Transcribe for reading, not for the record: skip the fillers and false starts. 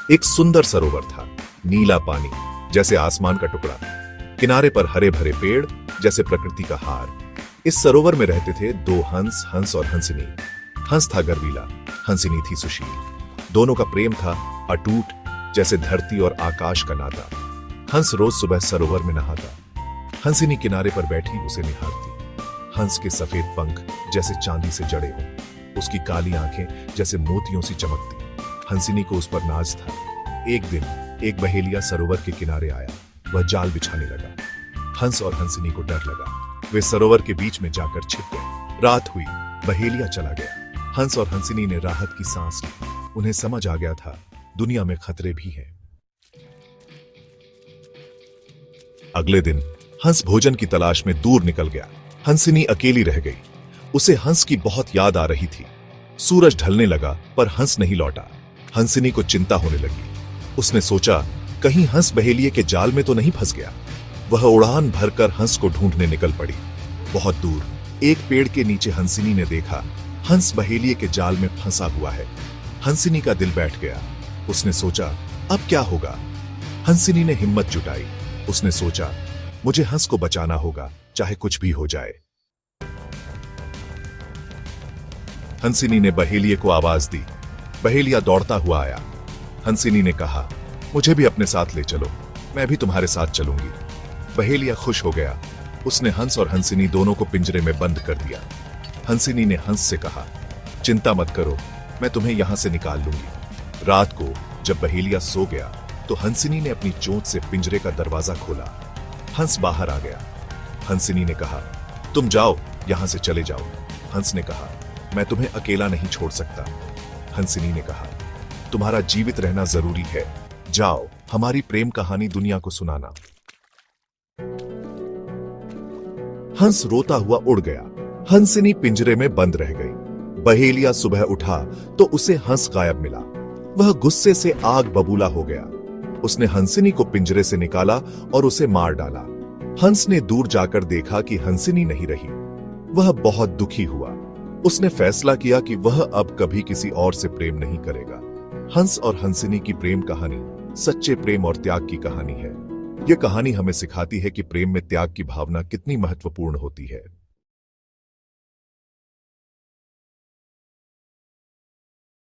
एक सुंदर सरोवर था, नीला पानी जैसे आसमान का टुकड़ा, किनारे पर हरे भरे पेड़ जैसे प्रकृति का हार। इस सरोवर में रहते थे दो हंस, हंस और हंसिनी। हंस था गर्वीला, हंसिनी थी सुशील। दोनों का प्रेम था अटूट जैसे धरती और आकाश का नाता। हंस रोज सुबह सरोवर में नहाता, हंसिनी किनारे पर बैठी उसे निहारती। हंस के सफेद पंख जैसे चांदी से जड़े हों, उसकी काली आंखें जैसे मोतियों सी चमकती। हंसिनी को उस पर नाज था। एक दिन एक बहेलिया सरोवर के किनारे आया। वह जाल बिछाने लगा। हंस और हंसिनी को डर लगा। वे सरोवर के बीच में जाकर छिप गए। रात हुई, बहेलिया चला गया। हंस और हंसिनी ने राहत की सांस ली। उन्हें समझ आ गया था दुनिया में खतरे भी हैं। अगले दिन हंस भोजन की तलाश में दूर निकल गया। हंसिनी अकेली रह गई। उसे हंस की बहुत याद आ रही थी। सूरज ढलने लगा पर हंस नहीं लौटा। हंसिनी को चिंता होने लगी। उसने सोचा कहीं हंस बहेलिये के जाल में तो नहीं फंस गया। वह उड़ान भरकर हंस को ढूंढने निकल पड़ी। बहुत दूर एक पेड़ के नीचे हंसिनी ने देखा हंस बहेलिये के जाल में फंसा हुआ है। हंसिनी का दिल बैठ गया। उसने सोचा अब क्या होगा। हंसिनी ने हिम्मत जुटाई। उसने सोचा मुझे हंस को बचाना होगा, चाहे कुछ भी हो जाए। हंसिनी ने बहेलिये को आवाज दी। बहेलिया दौड़ता हुआ आया। हंसिनी ने कहा मुझे भी अपने साथ ले चलो, मैं भी तुम्हारे साथ चलूंगी। बहेलिया खुश हो गया। उसने हंस और हंसिनी दोनों को पिंजरे में बंद कर दिया। हंसिनी ने हंस से कहा चिंता मत करो, मैं तुम्हें यहां से निकाल लूंगी। रात को जब बहेलिया सो गया तो हंसिनी ने अपनी चोंच से पिंजरे का दरवाजा खोला। हंस बाहर आ गया। हंसिनी ने कहा तुम जाओ, यहां से चले जाओ। हंस ने कहा मैं तुम्हें अकेला नहीं छोड़ सकता। हंसिनी ने कहा तुम्हारा जीवित रहना जरूरी है, जाओ हमारी प्रेम कहानी दुनिया को सुनाना। हंस रोता हुआ उड़ गया। हंसिनी पिंजरे में बंद रह गई। बहेलिया सुबह उठा तो उसे हंस गायब मिला। वह गुस्से से आग बबूला हो गया। उसने हंसिनी को पिंजरे से निकाला और उसे मार डाला। हंस ने दूर जाकर देखा कि हंसिनी नहीं रही। वह बहुत दुखी हुआ। उसने फैसला किया कि वह अब कभी किसी और से प्रेम नहीं करेगा। हंस और हंसिनी की प्रेम कहानी सच्चे प्रेम और त्याग की कहानी है। यह कहानी हमें सिखाती है कि प्रेम में त्याग की भावना कितनी महत्वपूर्ण होती है।